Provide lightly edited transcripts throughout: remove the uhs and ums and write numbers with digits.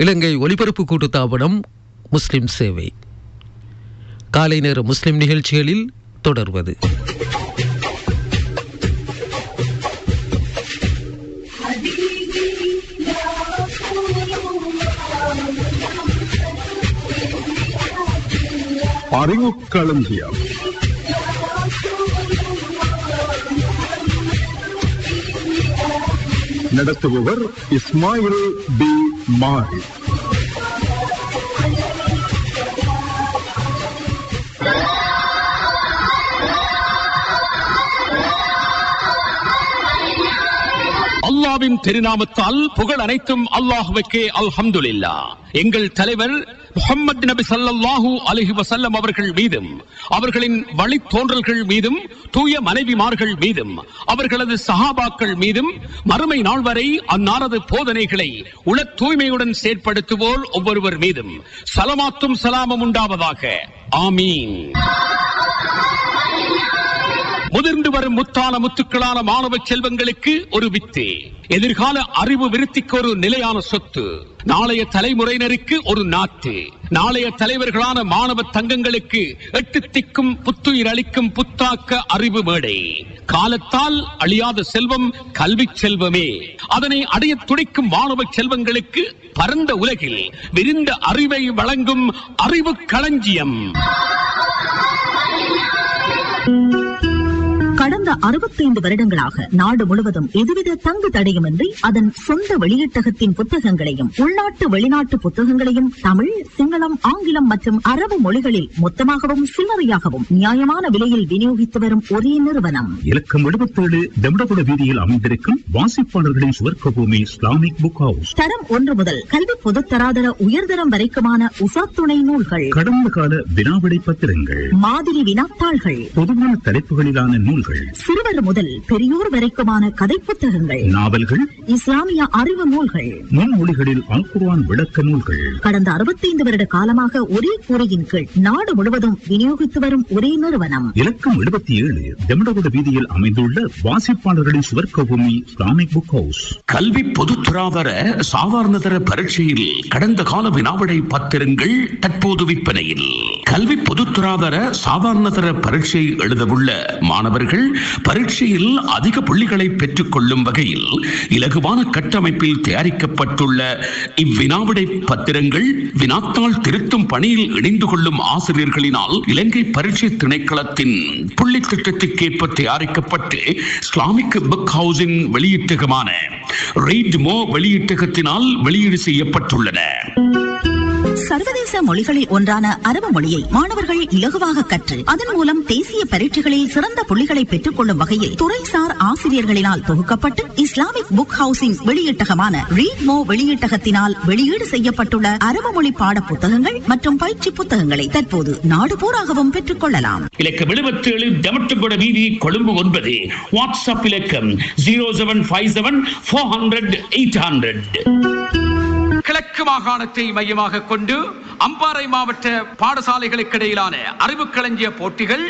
இலங்கை ஒலிபரப்பு கூட்டுத்தாபனம் முஸ்லிம் சேவை. காலை நேர முஸ்லிம் நிகழ்ச்சிகளில் தொடர்வது அறிவுக்களஞ்சியம். நடத்துபவர் இஸ்மாயில் பி மாரி. அல்லாஹ்வின் திருநாமத்தால் புகழ் அனைத்தும் அல்லாஹ்வுக்கே. அல்ஹம்துலில்லாஹ். எங்கள் தலைவர் முஹம்மது நபி ஸல்லல்லாஹு அலைஹி வஸல்லம் அவர்கள் மீதும் அவர்களின் வழித்தோன்றல்கள் மீதும் தூய மனைவிமார்கள் மீதும் அவர்களது சஹாபாக்கள் மீதும் மறுமை நாள் வரை அன்னாரது போதனைகளை உள தூய்மையுடன் செயற்படுத்துவோர் ஒவ்வொருவர் மீதும் ஸலவாத்தும் ஸலாமும் உண்டாவதாக. ஆமீன். முதிர்ந்து வரும் முத்தான முத்துக்களான மாணவ செல்வங்களுக்கு ஒரு வித்து, எதிர்கால அறிவு விருத்திக்கு ஒரு நிலையான சொத்து, நாளைய தலைமுறையினருக்கு ஒரு நாட்டு, நாளைய தலைவர்களான மாணவ தங்கங்களுக்கு 8 திக்கும் புத்துயிர் அளிக்கும் புத்தாக்க அறிவு மேடை. காலத்தால் அழியாத செல்வம் கல்வி செல்வமே. அதனை அடைய துடிக்கும் மாணவ செல்வங்களுக்கு பரந்த உலகில் விரிந்த அறிவை வழங்கும் அறிவு களஞ்சியம். கடந்த 65 வருடங்களாக நாடு முழுவதும் எதுவித தங்கு தடையுமின்றி அதன் சொந்த வெளியீட்டகத்தின் புத்தகங்களையும் உள்நாட்டு வெளிநாட்டு புத்தகங்களையும் தமிழ், சிங்களம், ஆங்கிலம் மற்றும் அரபு மொழிகளில் மொத்தமாகவும் சில்லறையாகவும் நியாயமான விலையில் விநியோகித்து வரும் ஒரே நிறுவனம் இலக்கம் 77 தெம்படகுட வீதியில் அமைந்திருக்கும் வாசிப்பாளர்களின் சுவர்க்க பூமி இஸ்லாமிக் புக் ஹவுஸ். தரம் 1 முதல் கல்வி பொதுத்தராதர உயர்தரம் வரைக்குமான உசாத்துணை நூல்கள், கடந்த கால வினாவிடை பத்திரங்கள், மாதிரி வினாத்தாள்கள், பொதுவான தலைப்புகளிலான நூல்கள், சிறுவர் முதல் பெரியோர் வரைக்குமான கதை புத்தகங்கள், நாவல்கள், இஸ்லாமிய அறிவு நூல்கள், முன்மொழிகளில் அல் குர்ஆன் விளக்க நூல்கள். கடந்த 65 வருட காலமாக ஒரே கூரையின் கீழ் நாடு முழுவதும் விநியோகித்து வரும் ஒரே நிறுவனம் இலக்கம் 77 தெம்படகுட வீதியில் அமைந்துள்ள வாசிப்பாளர்களின் சுவர்க்க பூமி இஸ்லாமிக் புக் ஹவுஸ். கல்வி பொதுத்தராதர சாதாரணதர பரீட்சையில் கடந்த கால வினாவிடை பத்திரங்கள் தற்போது விற்பனையில். கல்வி பொதுத்தராதர சாதாரணதர பரீட்சை எழுதவுள்ள மாணவர்கள் பரீட்சையில் அதிக புள்ளிகளை பெற்றுக் கொள்ளும் வகையில் இலகுவான கட்டமைப்பில் தயாரிக்கப்பட்டுள்ள இவ்வினாவிடை பத்திரங்கள் வினாத்தாள் திருத்தும் பணியில் இணைந்து கொள்ளும் ஆசிரியர்களினால் இலங்கை பரீட்சை திணைக்களத்தின் புள்ளி திட்டத்திற்கேற்ப தயாரிக்கப்பட்டு இஸ்லாமிக் புக் ஹவுஸின் வெளியீட்டகமான ரீட் மோ வெளியீட்டகத்தினால் வெளியீடு செய்யப்பட்டுள்ளன. சர்வதேச மொழிகளில் ஒன்றான அரபு மொழியை மாணவர்கள் இலகுவாக கற்று அதன் மூலம் தேசிய பரீட்சைகளில் சிறந்த புள்ளிகளை பெற்றுக் கொள்ளும் வகையில் துறைசார் ஆசிரியர்களினால் தொகுக்கப்பட்டு இஸ்லாமிக் புக் ஹவுஸின் வெளியீட்டகமான ரீட் மோ வெளியீட்டகத்தினால் வெளியீடு செய்யப்பட்டுள்ள அரபு மொழி பாட புத்தகங்கள் மற்றும் பயிற்சி புத்தகங்களை தற்போது நாடு பூராகவும் பெற்றுக் கொள்ளலாம். இலக்கம் 77 தெம்படகுட வீதி கொழும்பு 9. வாட்ஸ்அப் இலக்கம் 0757 400 800. கிழக்கு மாகாணத்தை மையமாக கொண்டு அம்பாறை மாவட்ட பாடசாலைகளுக்கு இடையிலான அறிவு களஞ்சிய போட்டிகள்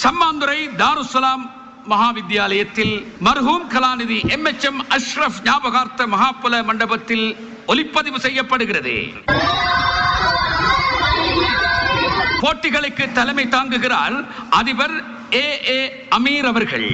சம்மாந்துறை தாருஸ்ஸலாம் மகாவித்யாலயத்தில் மர்ஹூம் கலாநிதி MHM அஷ்ரப் ஞாபகார்த்த மகாபல மண்டபத்தில் ஒலிப்பதிவு செய்யப்படுகிறது. போட்டிகளுக்கு தலைமை தாங்குகிறார் அதிபர் AA அமீர் அவர்கள்.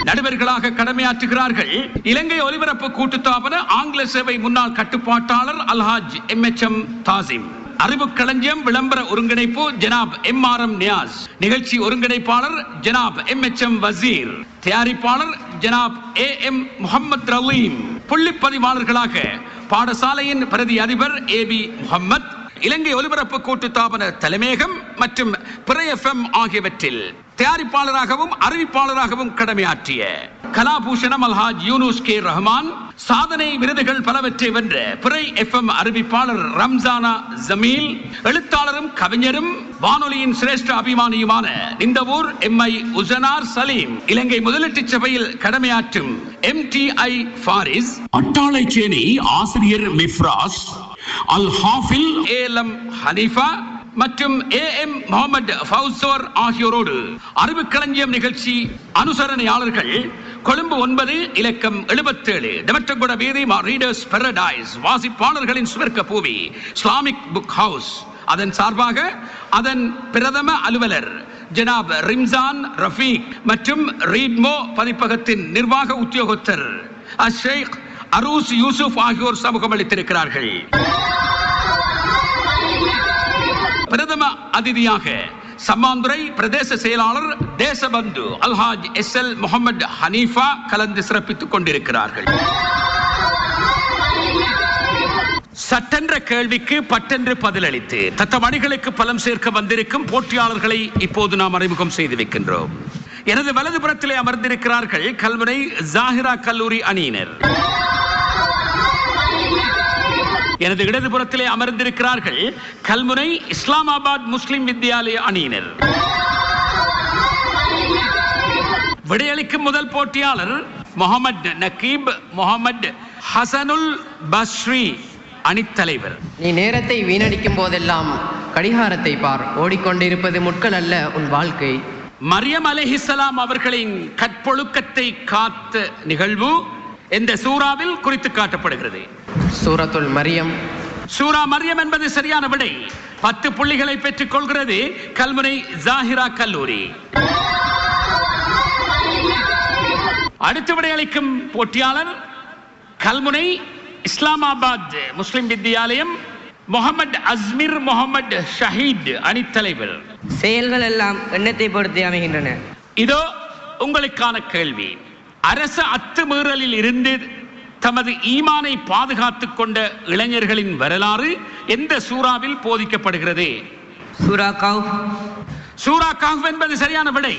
நடுவர்களாக கடமையாற்றுகிறார்கள் இலங்கை ஒலிபரப்பு கூட்டுத்தாபன ஆங்கில சேவை முன்னாள் கட்டுப்பாட்டாளர் அல்ஹாஜ் MHM தாசிம். அறிவு களஞ்சியம் விளம்பர ஒருங்கிணைப்பு ஜனாப் MRM நியாஸ். நிகழ்ச்சி ஒருங்கிணைப்பாளர் ஜனாப் MHM வசீர். தயாரிப்பாளர் ஜனாப் AM முஹம்மத் ரலீம். புள்ளிப்பதிவாளர்களாக பாடசாலையின் பிரதி அதிபர் AB முஹம்மத். இலங்கை ஒலிபரப்பு கூட்டுத்தாபன தலைமையகம் மற்றும் பிற FM ஆகியவற்றில் தயாரிப்பாளராகவும் அறிவிப்பாளராகவும் கடமையாற்றிய கலாபூஷணம் அல்ஹாஜ் யூனுஸ் கே ரஹ்மான். சாதனை விருதுகள் பலவற்றை வென்ற பிறை FM அறிவிப்பாளர் ரம்ஜானா ஜமீல். எழுத்தாளரும் கவிஞரும் வானொலியின் சிரேஷ்ட அபிமானியுமான நிந்தவூர் MI உசனார் சலீம். இலங்கை முதலீட்டு சபையில் கடமையாற்றும் MTI ஃபாரிஸ். அட்டாளைச்சேரி ஆசிரியர் மிஃப்ராஸ். அல் ஹாஃபில் ஏலம் ஹனீஃபா மற்றும் AM முகமது ஃபவுசோர் ஆகியோரோடு அறிவு களஞ்சியம் நிகழ்ச்சி அனுசரணையாளர்கள் கொழும்பு 9 இலக்கம் 77 டெமட்டகுட வீதி ரீடர்ஸ் பாரடைஸ் வாசிப்பாளர்களின் சுவர்க்க பூமி இஸ்லாமிக் புக் ஹவுஸ் அதன் சார்பாக அதன் பிரதம அலுவலர் ஜனாப் ரிம்சான் ரஃபீக் மற்றும் ரீட்மோ பதிப்பகத்தின் நிர்வாக உத்தியோகத்தர் ஷேக் அரூஸ் யூசுப் ஆகியோர் சமூகம் அளித்திருக்கிறார்கள். பிரதம அதிதியாக சம்மாந்துறை பிரதேச செயலாளர் தேசபந்து அல்ஹாஜ் SL முகமது ஹனீஃபா கலந்து சிறப்பித்துக் கொண்டிருக்கிறார்கள். சட்டென்ற கேள்விக்கு பட்டென்று பதிலளித்து தத்தம் அணிகளுக்கு பலம் சேர்க்க வந்திருக்கும் போட்டியாளர்களை இப்போது நாம் அறிமுகம் செய்து வைக்கின்றோம். எனது வலதுபுறத்திலே அமர்ந்திருக்கிறார்கள் கல்முனை ஜாஹிரா கல்லூரி அணியினர். எனது இடதுபுறத்திலே அமர்ந்திருக்கிறார்கள் கல்முனை இஸ்லாமாபாத் முஸ்லிம் வித்யாலய அணியினர். விடையளிக்கும் முதல் போட்டியாளர் முகமது நக்கீப் முகமது ஹசனுல் பஸ்ரி அணித்தலைவர். நீ நேரத்தை வீணடிக்கும் போதெல்லாம் கடிகாரத்தை பார், ஓடிக்கொண்டிருப்பது முட்கள் அல்ல உன் வாழ்க்கை. மரியம் அலைஹிஸ்ஸலாம் அவர்களின் கற்பொழுக்கத்தை காத்த நிகழ்வு இந்த சூறாவில் குறித்து காட்டப்படுகிறது. சூரத்துல் மரியம். சூரா மரியம் என்பது சரியான விடை. 10 புள்ளிகளை பெற்றுக் கொள்கிறது கல்முனை ஜாஹிரா கல்லூரி. அடுத்த விடையளிக்கும் போட்டியாளர் கல்முனை இஸ்லாமாபாத் முஸ்லிம் வித்யாலயம் முகமது அஸ்மிர் முகமது ஷஹீத் அணித்தலைவர். செயல்கள் எல்லாம் எண்ணத்தை பொறுத்து அமைகின்றன. இதோ உங்களுக்கான கேள்வி. அரச அத்துமீறலில் இருந்து தமது ஈமானை பாதுகாத்துக் கொண்ட இளைஞர்களின் வரலாறு எந்த சூறாவில் போதிக்கப்படுகிறது? சூரா கஹ்ஃப். சூரா கஹ்ஃப் என்பது சரியான விடை.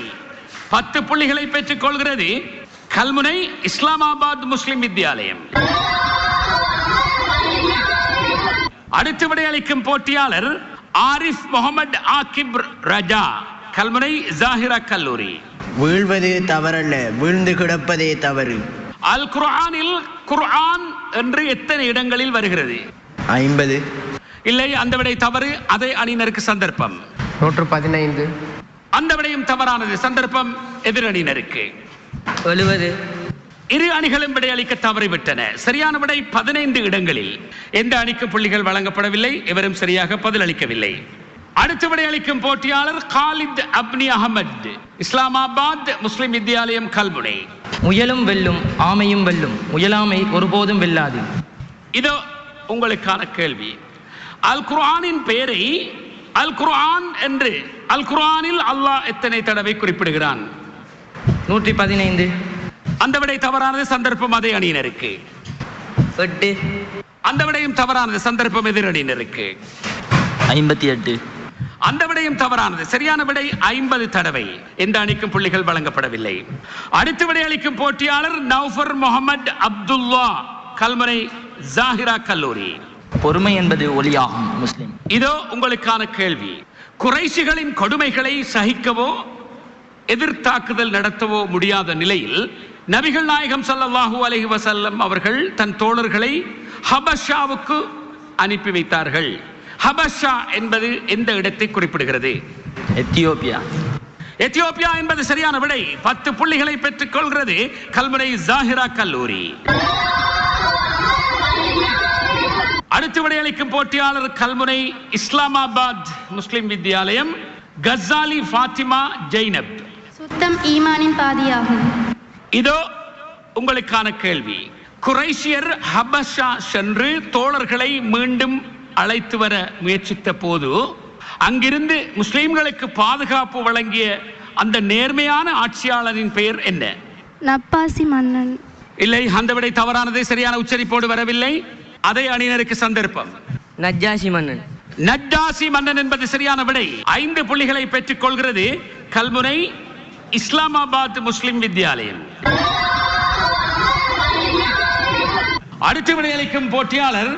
10 புள்ளிகளை பெற்றுக் கொள்கிறது கல்முனை இஸ்லாமாபாத் முஸ்லிம் வித்யாலயம். அடுத்து விடையளிக்கும் போட்டியாளர் ஆரிஃப் முகமது ஆகிப் ரஜா கல்முனை ஜாஹிரா கல்லூரி. வீழ்வது தவறல்ல, வீழ்ந்து கிடப்பதே தவறு. அல் குர்ஆனில் குர்ஆன் என்று எத்தனை இடங்களில் வருகிறது? 50. இல்லை, அந்த விடை தவறு. அதே அணியினருக்கு சந்தர்ப்பம். 115. அந்த விடையும் தவறானது. சந்தர்ப்பம் எதிரணியினருக்கு. 70. இரு அணிகளும் விடையளிக்க தவறிவிட்டன. சரியான விடை 15 இடங்களில். எந்த அணிக்கு புள்ளிகள் வழங்கப்படவில்லை. எவரும் சரியாக பதிலளிக்கவில்லை. அடுத்த விடையளிக்கும் போட்டியாளர் காலித் அப்னி அகமது இஸ்லாமாபாத் முஸ்லிம் வித்யாலயம் கல்முனை. முயலும் வெல்லும், ஆமையும் வெல்லும், முயலாமை ஒருபோதும் வெல்லாது. இதோ உங்களுக்கான கேள்வி. அல் குர்ஆனின் பெயரை அல் குர்ஆன் என்று அல் குர்ஆனில் அல்லாஹ் எத்தனை தடவை குறிப்பிடுகிறான்? 115. அந்த விடை தவறானது. சந்தர்ப்பம் அதே அணியினருக்கு. 8. அந்த விடையும் தவறானது. சந்தர்ப்பம் எதிரணியினருக்கு. 58. அந்த விடையும் தவறானது. சரியான விடை 50 தடவை. எந்த அணிக்கும் புள்ளிகள் வழங்கப்படவில்லை. அடுத்த விடையளிக்கும் போட்டியாளர் நௌஃபர் முகமது அப்துல்லா கல்முனை ஜாஹிரா கல்லூரி. பொறுமை என்பது ஒளியாகும். முஸ்லிம். இதோ உங்களுக்கான கேள்வி. குறைஷிகளின் கொடுமைகளை சகிக்கவோ எதிர்த்தாக்குதல் நடத்தவோ முடியாத நிலையில் நபிகள் நாயகம் ஸல்லல்லாஹு அலைஹி வஸல்லம் அவர்கள் தன் தோழர்களை ஹபஷாவுக்கு அனுப்பி வைத்தார்கள். ஹபஷா என்பது எந்த இடத்தை குறிப்பிடுகிறது? எத்தியோப்பியா. எத்தியோப்பியா என்பது சரியான விடை. 10 புள்ளிகளை பெற்றுக் கொள்கிறது கல்முனை ஜாஹிரா கல்லூரி. அடுத்து விடையளிக்கும் போட்டியாளர் கல்முனை இஸ்லாமாபாத் முஸ்லிம் வித்யாலயம் கஸ்ஸாலி ஃபாத்திமா ஜைனப். சுத்தம் ஈமானின் பாதியாகும். இதோ உங்களுக்கான கேள்வி. குறைஷியர் ஹபஷா சென்று தோழர்களை மீண்டும் அழைத்து வர முயற்சித்த போது அங்கிருந்து முஸ்லிம்களுக்கு பாதுகாப்பு வழங்கிய அந்த நேர்மையான ஆட்சியாளரின் பெயர் என்ன? நப்பாசி மன்னன். இல்லை, அந்த விடை தவறானது. சரியான உச்சரிப்போடு வரவில்லை. அதே அணியினருக்கு சந்தர்ப்பம். நஜ்ஜாஷி மன்னன். நஜ்ஜாசி மன்னன் என்பது சரியான விடை. 5 புள்ளிகளை பெற்றுக் கொள்கிறது கல்முனை இஸ்லாமாபாத் முஸ்லிம் வித்யாலயம். அடுத்து விடையளிக்கும் போட்டியாளர்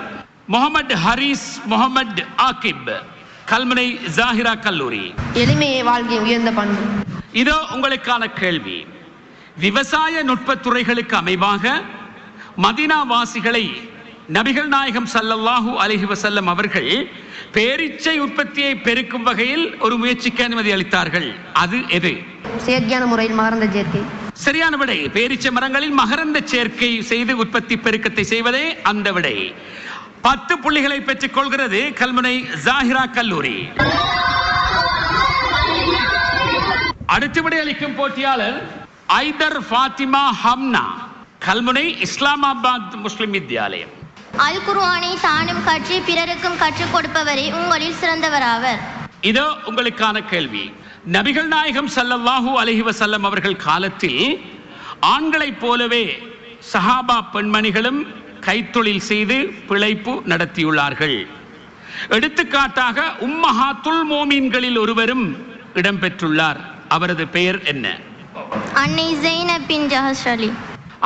முகமது ஹரிஸ் முகமது ஆகிப் கல்முனை ஜாஹிரா கல்லூரி. எளிமையை வாழ்க்கை உயர்ந்த பண்பு. இதோ உங்களுக்கான கேள்வி. விவசாய நுட்பத்துறைகளுக்கு அமைவாக மதீனா வாசிகளை நபிகள் நாயகம் ஸல்லல்லாஹு அலைஹி வஸல்லம் அவர்கள் பேரீச்சை உற்பத்தியை பெருக்கும் வகையில் ஒரு முயற்சிக்கு அனுமதி அளித்தார்கள். அது எது? செயற்கையான முறையில் மகரந்த சேர்க்கை. சரியான விடை. பேரீச்ச மரங்களில் மகரந்த சேர்க்கை செய்து உற்பத்தி பெருக்கத்தை செய்வதே அந்த விடை. 10 புள்ளிகளை பெற்றுக் கொள்கிறது கல்முனை ஜாஹிரா கல்லூரி. அடுத்த விடை அளிக்கும் போட்டியாளர் ஐதர் ஃபாத்திமா ஹம்னா, கல்முனை இஸ்லாமாபாத் முஸ்லிம் வித்யாலயம். அல் குர்ஆனை தானும் கற்று பிறருக்கும் கற்றுக் கொடுப்பவரே உங்களில் சிறந்தவராவர். இதோ உங்களுக்கான கேள்வி. நபிகள் நாயகம் ஸல்லல்லாஹு அலைஹி வஸல்லம் அவர்கள் காலத்தில் ஆண்களைப் போலவே சஹாபா பெண்மணிகளும் கைத்தொழில் செய்து பிழைப்பு நடத்தியுள்ளார்கள். எடுத்துக்காட்டாக உம்மஹாத்துல் மோமீன்களில் ஒருவரும் இடம்பெற்றுள்ளார். அவரது பெயர் என்ன? அன்னை ஸைனப் பின் ஜஹஷ் அலி.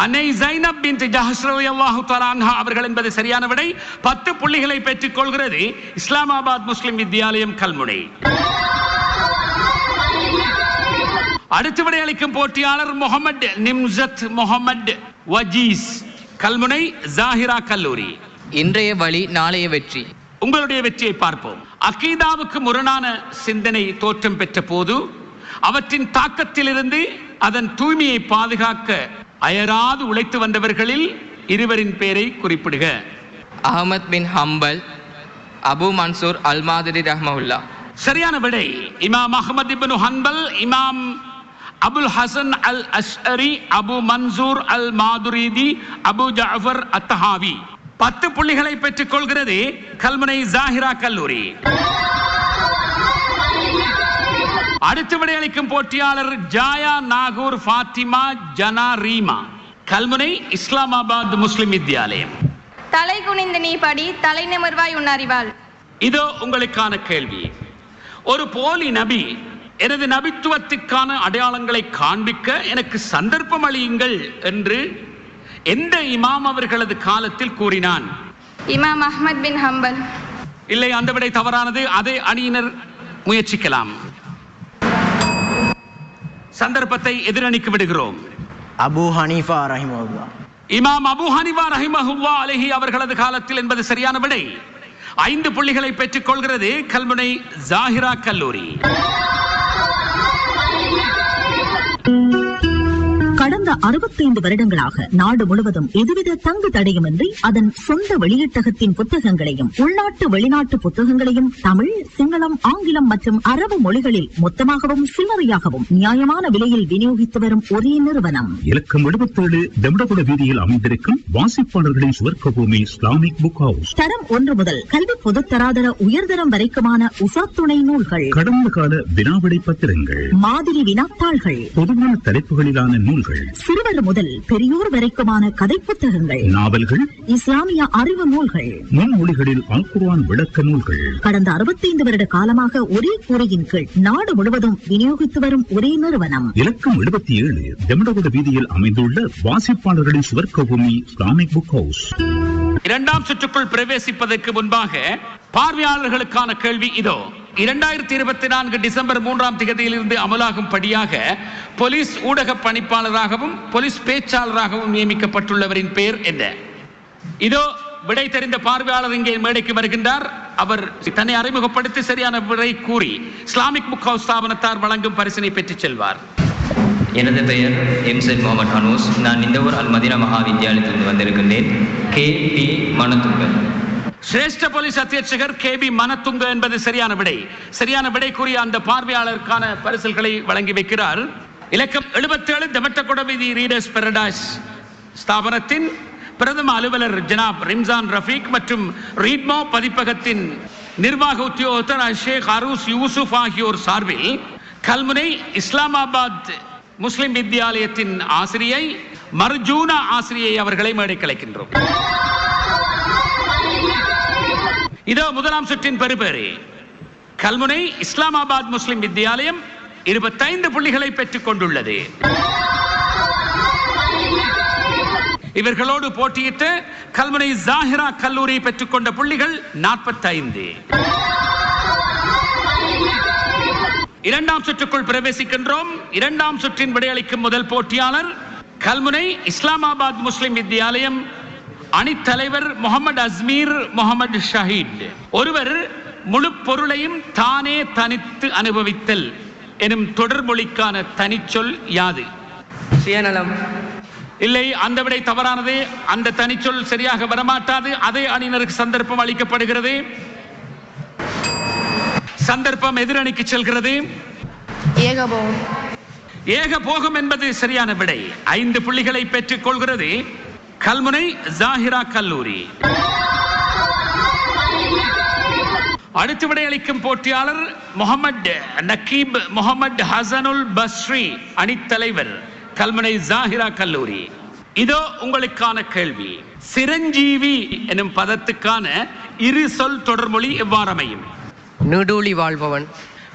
அன்னை ஸைனப் பின் ஜஹஷ் ரலியல்லாஹு தஆலா அன்ஹா அவர்கள் என்பது சரியான விடை. 10 புள்ளிகளை பெற்றுக் கொள்கிறது இஸ்லாமாபாத் முஸ்லிம் வித்யாலயம் கல்முனை. அடுத்த விடை அளிக்கும் போட்டியாளர் முகமது நிம்சத் முகமது வஜீஸ், கல்முனை ஜாஹிரா கல்லூரி. இன்றைய வழி நாளைய வெற்றி. உங்களுடைய வெற்றியை பார்ப்போம். அகீதாவுக்கு முரணான சிந்தனை தோற்றம் பெற்ற போது அவற்றின் தாக்கத்திலிருந்து அதன் தூய்மையை பாதுகாக்க அயராது உழைத்து வந்தவர்களில் இருவரின் பெயரை குறிப்பிடுக. அஹமத் பின் ஹம்பல், அபு மன்சூர் அல் மாதிரி ரஹ்மஹுல்லா. சரியான விடை. இமாம் அஹ்மத் இப்னு ஹன்பல், இமாம் அபுல் ஹசன் அல் அஷ்அரி, அபு மன்சூர் அல் மாதுரிதி, அபு ஜஅஃபர் அத்தஹாவி. 10 புள்ளிகளை பெற்றுக் கொள்கிறது கல்முனை ஜாஹிரா கல்லூரி. அடுத்து விடையளிக்கும் போட்டியாளர் ஜாயா நாகூர் ஃபாத்திமா ஜனா ரீமா, கல்முனை இஸ்லாமாபாத் முஸ்லிம் வித்யாலயம். தலை குனிந்து நீ படி, தலை நிமிர்வாய் உன் அறிவாள். இதோ உங்களுக்கான கேள்வி. ஒரு போலி நபி எனது நபித்துவத்திற்கான அடையாளங்களை காண்பிக்க எனக்கு சந்தர்ப்பம் அளியுங்கள் என்று எந்த இமாம் அவர்களது காலத்தில் கூறினான்? இமாம் அஹ்மத் பின் ஹம்பல். இல்லை, அந்த விடை தவறானது. அதே அணியினர் முயற்சிக்கலாம். சந்தர்ப்பத்தை எதிரணிக்கு விடுகிறோம். அபு ஹனீஃபா ரஹிமஹுல்லா. இமாம் அபு ஹனீஃபா ரஹிமஹுல்லா அலைஹி அவர்களது காலத்தில் என்பது சரியான விடை. 5 புள்ளிகளை பெற்றுக் கொள்கிறது கல்முனை ஜாஹிரா கல்லூரி. கடந்த 65 வருடங்களாக நாடு முழுவதும் எதுவித தங்கு தடையுமின்றி அதன் சொந்த வெளியீட்டகத்தின் புத்தகங்களையும் உள்நாட்டு வெளிநாட்டு புத்தகங்களையும் தமிழ், சிங்களம், ஆங்கிலம் மற்றும் அரபு மொழிகளில் மொத்தமாகவும் சில்லறையாகவும் நியாயமான விலையில் விநியோகித்து வரும் ஒரே நிறுவனம் இலக்கம் 77 தெம்படகுட வீதியில் அமைந்திருக்கும் வாசிப்பாளர்களின் சுவர்க்க பூமி இஸ்லாமிக் புக் ஹவுஸ். தரம் 1 முதல் கல்வி பொதுத்தராதர உயர்தரம் வரைக்குமான உசாத்துணை நூல்கள், கடந்த கால வினாவிடை பத்திரங்கள், மாதிரி வினாத்தாள்கள், பொதுவான தலைப்புகளிலான நூல்கள், சிறுவர் முதல் பெரியோர் வரைக்குமான கதை புத்தகங்கள், நாவல்கள், இஸ்லாமிய அறிவு நூல்கள், முன்மொழிகளில் அல் குர்ஆன் விளக்க நூல்கள். கடந்த 65 வருட காலமாக ஒரே கூரையின் கீழ் நாடு முழுவதும் விநியோகித்து வரும் ஒரே நிறுவனம் இலக்கம் 77 தெம்படகுட வீதியில் அமைந்துள்ள வாசிப்பாளர்களின் சுவர்க்க பூமி இஸ்லாமிக் புக் ஹவுஸ். 2ஆம் சுற்றுக்குள் பிரவேசிப்பதற்கு முன்பாக பார்வையாளர்களுக்கான கேள்வி இதோ. 2024 டிசம்பர் 3ஆம் தேதியிலிருந்து அமலாகும் படியாக போலீஸ் ஊடக பணிப்பாளராகவும் போலீஸ் பேச்சாளராகவும் நியமிக்கப்பட்டுள்ளவரின் பெயர் என்ன? இதோ விடை தெரிந்த பார்வையாளர் இங்கே மேடைக்கு வருகின்றார். அவர் தன்னை அறிமுகப்படுத்தி சரியான விடை கூறி இஸ்லாமிக் புக் ஹவுஸ் ஸ்தாபனத்தார் வழங்கும் பரிசினை பெற்றுச் செல்வார். எனது பெயர் எம்செட் முகமது ஹனூஸ். நான் நிந்தவூர் அல் மதீனா மகா வித்யாலயத்திலிருந்து வந்திருக்கின்றேன். KP மனத்துங்கன். சிரேஷ்ட போலீஸ் அத்தியட்சகர் KB மனத்துங்க என்பது சரியான விடை. சரியான விடை கூறிய அந்த பார்வையாளருக்கான பரிசுகளை வழங்கி வைக்கிறார். இலக்கம் 77 தெமட்டகொட வீதி ரீடர்ஸ் பாரடைஸ் ஸ்தாபனத்தின் பிரதம அலுவலர் ஜனாப் ரிம்சான் ரஃபீக் மற்றும் ரீட்மோ பதிப்பகத்தின் நிர்வாக உத்தியோகத்தர் ஷேக் அரூஸ் யூசுப் ஆகியோர் சார்பில் கல்முனை இஸ்லாமாபாத் முஸ்லிம் வித்யாலயத்தின் ஆசிரியை மர்ஜூனா ஆசிரியை அவர்களை மேடை கலைக்கின்றோம். இதோ முதலாம் சுற்றின் பெறுபேறு. கல்முனை இஸ்லாமாபாத் முஸ்லிம் வித்யாலயம் 25 புள்ளிகளை பெற்றுக் கொண்டுள்ளது. இவர்களோடு போட்டியிட்டு கல்முனை ஜாஹிரா கல்லூரி பெற்றுக்கொண்ட புள்ளிகள் 45. 2ஆம் சுற்றுக்குள் பிரவேசிக்கின்றோம். 2ஆம் சுற்றின் விடையளிக்கும் முதல் போட்டியாளர் கல்முனை இஸ்லாமாபாத் முஸ்லிம் வித்யாலயம் அணித்தலைவர் முகமது அஸ்மீர் முகமது ஷஹீத். ஒருவர் முழு பொருளையும் தானே தனித்து அனுபவித்தல் எனும் தொடர்மொழிக்கான தனிச்சொல் யாது? சுயநலம். இல்லை, அந்த விடை தவறானது. அந்த தனிச்சொல் சரியாக வரமாட்டாது. அதே அணியினருக்கு சந்தர்ப்பம் அளிக்கப்படுகிறது. சந்தர்ப்பம் எதிரணிக்கு செல்கிறது. ஏகபோகம். ஏகபோகம் என்பது சரியான விடை. 5 புள்ளிகளை பெற்றுக் கொள்கிறது கல்முனை ஜாஹிரா கல்லூரி. அடுத்து விடையளிக்கும் போட்டியாளர் முகமது நக்கீப் முகமது ஹசனுல் பஸ்ரி, அணித்தலைவர் கல்முனை ஜாஹிரா கல்லூரி. இதோ உங்களுக்கான கேள்வி. சிரஞ்சீவி எனும் பதத்துக்கான இரு சொல் தொடர்மொழி எவ்வாறு அமையும்? நீடூழி வாழ்பவன்.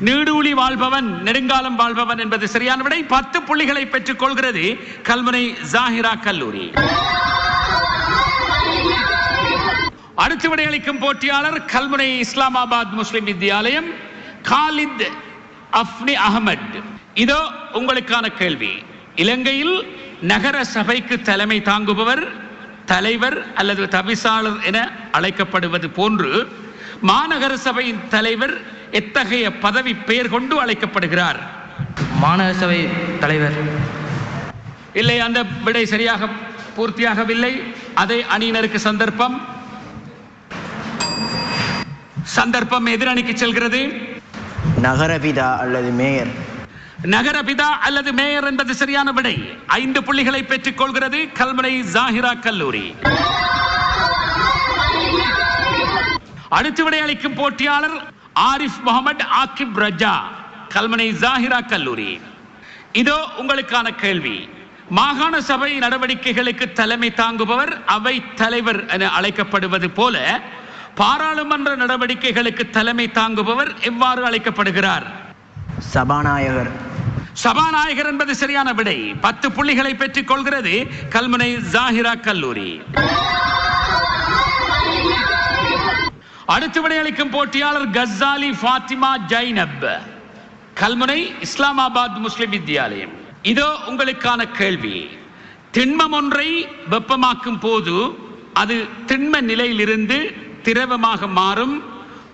நீடூழி வாழ்பவன், நெடுங்காலம் வாழ்பவன் என்பது சரியான விடை. 10 புள்ளிகளை பெற்றுக் கொள்கிறது கல்முனை ஜாஹிரா கல்லூரி. அடுத்து விடையளிக்கும் போட்டியாளர் கல்முனை இஸ்லாமாபாத் முஸ்லிம் வித்யாலயம் காலித் அஃப்னி அகமட். இதோ உங்களுக்கான கேள்வி. இலங்கையில் நகர சபைக்கு தலைமை தாங்குபவர் தலைவர் அல்லது தவிசாளர் என அழைக்கப்படுவது போன்று மாநகர சபையின் தலைவர் எத்தகைய பதவி பெயர் கொண்டு அழைக்கப்படுகிறார்? மாநகர சபை தலைவர். இல்லை, அந்த விடை சரியாக பூர்த்தியாகவில்லை. அதே அணியினருக்கு சந்தர்ப்பம். சந்தர்ப்பம் எதிரணிக்கு செல்கிறது. நகரபிதா அல்லது மேயர். நகரபிதா அல்லது மேயர் என்பது சரியான விடை. 5 புள்ளிகளை பெற்றுக் கொள்கிறது கல்முனை ஜாஹிரா கல்லூரி. அடுத்து விடையளிக்கும் போட்டியாளர் ஆரிஃப் முகமது ஆக்கிப் ரஜா, கல்முனை ஜாஹிரா கல்லூரி. இதோ உங்களுக்கான கேள்வி. மாகாண சபை நடவடிக்கைகளுக்கு தலைமை தாங்குபவர் அவை தலைவர் என அழைக்கப்படுவது போல பாராளுமன்ற நடவடிக்கைகளுக்கு தலைமை தாங்குபவர் எவ்வாறு அழைக்கப்படுகிறார்? சபாநாயகர். சபாநாயகர் என்பது சரியான விடை. 10 புள்ளிகளை பெற்றுக் கொள்கிறது கல்முனை ஜாஹிரா கல்லூரி. அடுத்து விடையளிக்கும் போட்டியாளர் கஸ்ஸாலி ஃபாத்திமா ஜைனப், கல்முனை இஸ்லாமாபாத் முஸ்லிம் வித்யாலயம். இதோ உங்களுக்கான கேள்வி. திண்மம் ஒன்றை வெப்பமாக்கும் போது அது திண்ம நிலையிலிருந்து திரவமாக மாறும்.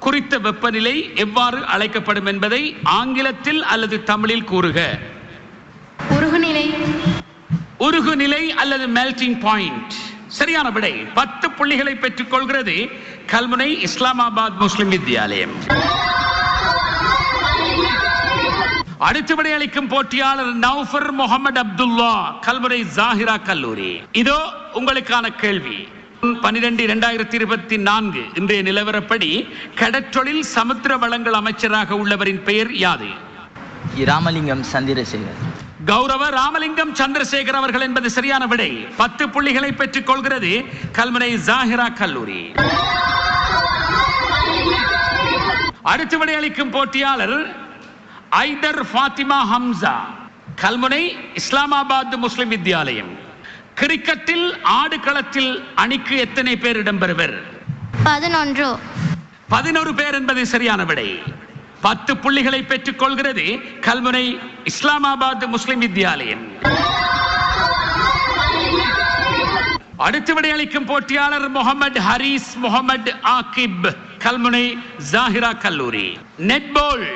குறித்த வெப்பநிலை எவ்வாறு அழைக்கப்படும் என்பதை ஆங்கிலத்தில் அல்லது தமிழில் கூறுக. உருகுநிலை. உருகுநிலை அல்லது மெல்டிங் பாயிண்ட். சரியான விடை. 10 புள்ளிகளை பெற்றுக் கொள்கிறது கல்முனை இஸ்லாமாபாத் முஸ்லிம் வித்யாலயம். அடுத்து விடையளிக்கும் போட்டியாளர் நௌஃபர் முகமது அப்துல்லா, கல்முனை ஜாஹிரா கல்லூரி. இதோ உங்களுக்கான கேள்வி. 12/2024 இன்றைய நிலவரப்படி கடற்றொழில் சமுத்திர வளங்கள் அமைச்சராக உள்ளவரின் பெயர் யாது? ராமலிங்கம் சந்திரசேகர். கௌரவ ராமலிங்கம் சந்திரசேகர் அவர்கள் என்பது சரியான விடை. 10 புள்ளிகளை பெற்றுக் கொள்கிறது கல்முனை ஜாஹிரா கல்லூரி. அடுத்து விடையளிக்கும் போட்டியாளர் ஐதர் ஃபாத்திமா ஹம்சா, கல்முனை இஸ்லாமாபாத் முஸ்லிம் வித்யாலயம். கிரிக்கெட்டில் ஆடுகளத்தில் அணிக்கு எத்தனை பேர் இடம்பெறுவர்? 11. 11 பேர் என்பது சரியான விடை. 10 புள்ளிகளை பெற்றுக் கொள்கிறது கல்முனை இஸ்லாமாபாத் முஸ்லிம் வித்யாலயம். அடுத்து விடையளிக்கும் போட்டியாளர் முகமது ஹரீஸ் முகமது ஆகிப், கல்முனை ஜாஹிரா கல்லூரி. நெட்பால்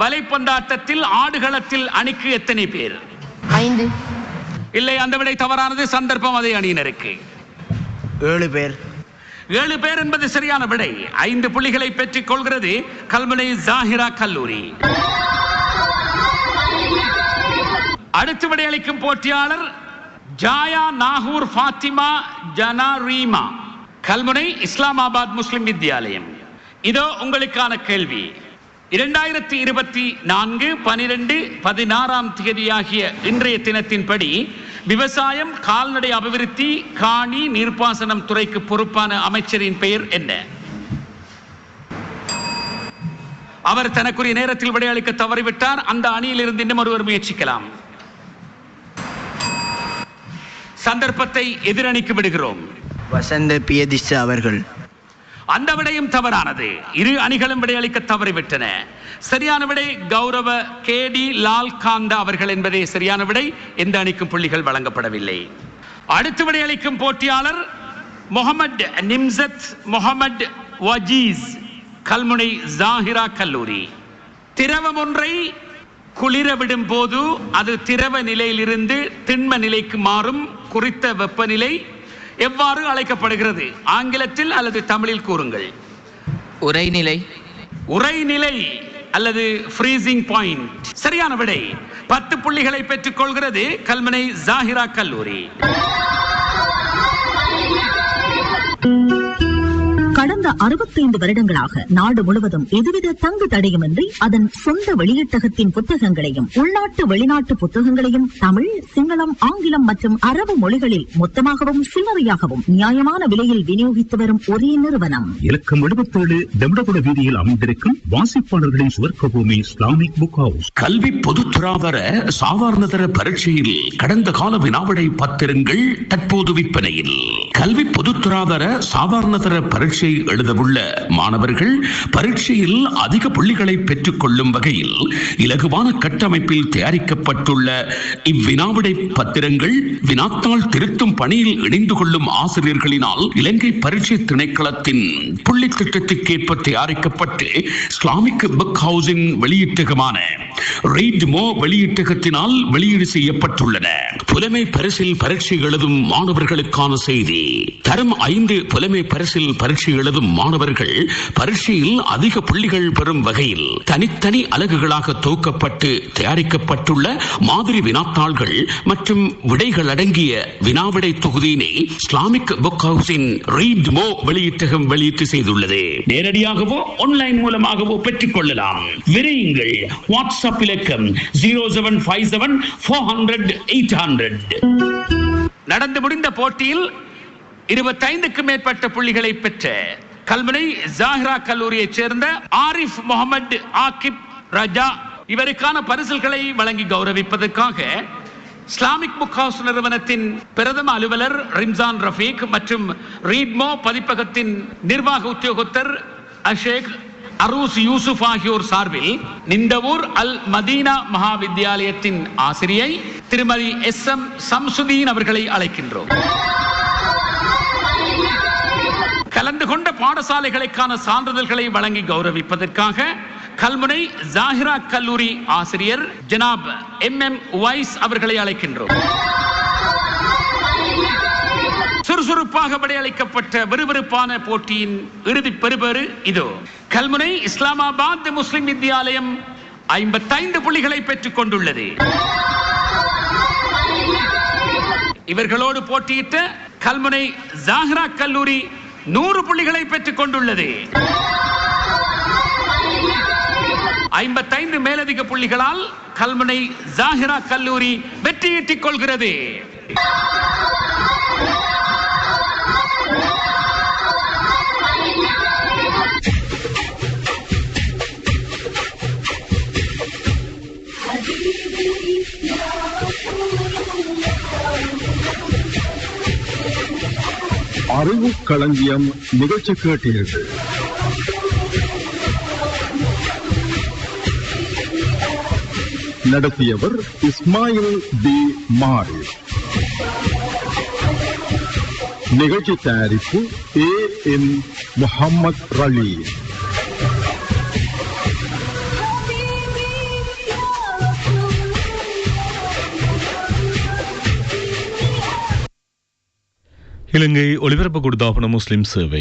வலைப்பந்தாட்டத்தில் ஆடுகளத்தில் அணிக்கு எத்தனை பேர்? 5. இல்லை, அந்த விடை தவறானது. சந்தர்ப்பம் அதே அணியினருக்கு. 7 பேர். 7 பேர் என்பது சரியான விடை. 5 புள்ளிகளை பெற்றுக் கொள்கிறது கல்முனை ஜாஹிரா கல்லூரி. அடுத்து விடையளிக்கும் போட்டியாளர் ஜாயா நாகூர் ஃபாத்திமா ஜனாரீமா, கல்முனை இஸ்லாமாபாத் முஸ்லிம் வித்யாலயம். இதோ உங்களுக்கான கேள்வி. 2024/12/16 ஆகிய இன்றைய தினத்தின்படி விவசாயம், கால்நடை அபிவிருத்தி, காணி, நீர்ப்பாசனம் துறைக்கு பொறுப்பான அமைச்சரின் பெயர் என்ன? அவர் தனக்குரிய நேரத்தில் விடையளிக்க தவறிவிட்டார். அந்த அணியில் இருந்து இன்னும் ஒருவர் முயற்சிக்கலாம். சந்தர்ப்பத்தை எதிரணிக்கு விடுகிறோம். வசந்த பியதிஷ அவர்கள். அந்த விடையும் தவறானது. இரு அணிகளும் விடையளிக்க தவறிவிட்டன. சரியான விடை கௌரவ கேடி லால் காந்தா அவர்கள் என்பதே சரியான விடை. எந்த அணிக்கும் புள்ளிகள் வழங்கப்படவில்லை. அடுத்து விடையளிக்கும் போட்டியாளர் முகமது நிம்சத் முகமது வஜீஸ், கல்முனை ஜாஹிரா கல்லூரி. திரவம் ஒன்றை குளிர விடும் போது அது திரவ நிலையிலிருந்து திண்ம நிலைக்கு மாறும் குறித்த வெப்பநிலை எவ்வாறு அழைக்கப்படுகிறது? ஆங்கிலத்தில் அல்லது தமிழில் கூறுங்கள். உறைநிலை. உறைநிலை அல்லது ஃப்ரீசிங் பாயிண்ட். சரியான விடை. 10 புள்ளிகளை பெற்றுக் கொள்கிறது கல்முனை ஜாஹிரா கல்லூரி. கடந்த 65 வருடங்களாக நாடு முழுவதும் எதுவித தங்கு தடையுமின்றி அதன் சொந்த வெளியீட்டகத்தின் புத்தகங்களையும் உள்நாட்டு வெளிநாட்டு புத்தகங்களையும் தமிழ், சிங்களம், ஆங்கிலம் மற்றும் அரபு மொழிகளில் மொத்தமாகவும் சில்லறையாகவும் நியாயமான விலையில் விநியோகித்து வரும் ஒரே நிறுவனம் இலக்கம் 77 தெம்டகுட வீதியில் அமைந்திருக்கும் வாசிப்பாளர்களின் சுவர்க்க பூமி இஸ்லாமிக் புக் ஹவுஸ். கல்வி பொதுத்துறாதர சாதாரணதர பரீட்சையில் கடந்த கால வினாவிடை பத்திரங்கள் தற்போது விற்பனையில். கல்வி பொதுத்துறாதர சாதாரணதர பரீட்சை எழுதவுள்ள மாணவர்கள் பரீட்சையில் அதிக புள்ளிகளை பெற்றுக் கொள்ளும் வகையில் இலகுவான கட்டமைப்பில் தயாரிக்கப்பட்டுள்ள இவ்வினாவிடை பத்திரங்கள் வினாத்தாள் திருத்தும் பணியில் இணைந்து கொள்ளும் ஆசிரியர்களினால் இலங்கை பரீட்சை திணைக்களத்தின் புள்ளி திட்டத்திற்கேற்ப தயாரிக்கப்பட்டு இஸ்லாமிக் புக் ஹவுஸின் வெளியீட்டகமான ரீட் மோ வெளியீட்டகத்தினால் வெளியீடு செய்யப்பட்டுள்ளன. புலமை பரிசில் பரீட்சை எழுதும் மாணவர்களுக்கான செய்தி. தரம் 5 புலமை பரிசில் பரீட்சை எழுதும் மாணவர்கள் பரீட்சையில் அதிக புள்ளிகள் பெறும் வகையில் தனித்தனி அலகுகளாக தொகுக்கப்பட்டு தயாரிக்கப்பட்டுள்ள மாதிரி வினாத்தாள்கள் மற்றும் விடைகள் அடங்கிய வினாவிடை தொகுதியினை இஸ்லாமிக் புக் ஹவுஸின் ரீட் மோ வெளியீட்டகம் வெளியீட்டு செய்துள்ளது. நேரடியாகவோ ஆன்லைன் மூலமாகவோ பெற்றுக் கொள்ளலாம். விரையுங்கள். வாட்ஸ்அப் இலக்கம் 0757 400 800. நடந்து முடிந்த போட்டியில் 25க்கும் மேற்பட்ட புள்ளிகளை பெற்ற கல்முனை ஜாஹிரா கல்லூரியைச் சேர்ந்த ஆரிஃப் முகமது ஆகிப் ரஜா இவருக்கான பரிசுகளை வழங்கி கௌரவிப்பதற்காக இஸ்லாமிக் புக் ஹவுஸ் நிறுவனத்தின் பிரதம அலுவலர் ரிம்சான் ரஃபீக் மற்றும் ரீட்மோ பதிப்பகத்தின் நிர்வாக உத்தியோகத்தர் அஷேக் அரூஸ் யூசுப் ஆகியோர் சார்பில் நிந்தவூர் அல் மதீனா மகா வித்தியாலயத்தின் ஆசிரியை திருமதி SM சம்சுதீன் அவர்களை அழைக்கின்றோம். கலந்து கொண்ட பாடசாலைகளுக்கான சான்றிதழ்களை வழங்கி கௌரவிப்பதற்காக கல்முனை ஜாஹிரா கல்லூரி ஆசிரியர் ஜனாப் MM உவைஸ் அவர்களை அழைக்கின்றோம். சுறுசுறுப்பாக விடையளிக்கப்பட்ட விறுவிறுப்பான போட்டியின் இறுதி பெறுபேறு இதோ. கல்முனை இஸ்லாமாபாத் முஸ்லிம் வித்தியாலயம் 55 புள்ளிகளை பெற்றுக் கொண்டுள்ளது. இவர்களோடு போட்டியிட்ட கல்முனை ஜாஹிரா கல்லூரி 100 புள்ளிகளை பெற்றுக் கொண்டுள்ளது. 55 மேலதிக புள்ளிகளால் கல்முனை ஜாஹிரா கல்லூரி வெற்றியீட்டிக் கொள்கிறது. அறிவு களஞ்சியம் நிகழ்ச்சி கேட்டீர்கள். நடத்தியவர் இஸ்மாயில் பி மாரி. நிகழ்ச்சி தயாரிப்பு AM முஹம்மத் ரலி. இலங்கை ஒலிபரப்பு கூட்டுத்தாபன முஸ்லிம் சேவை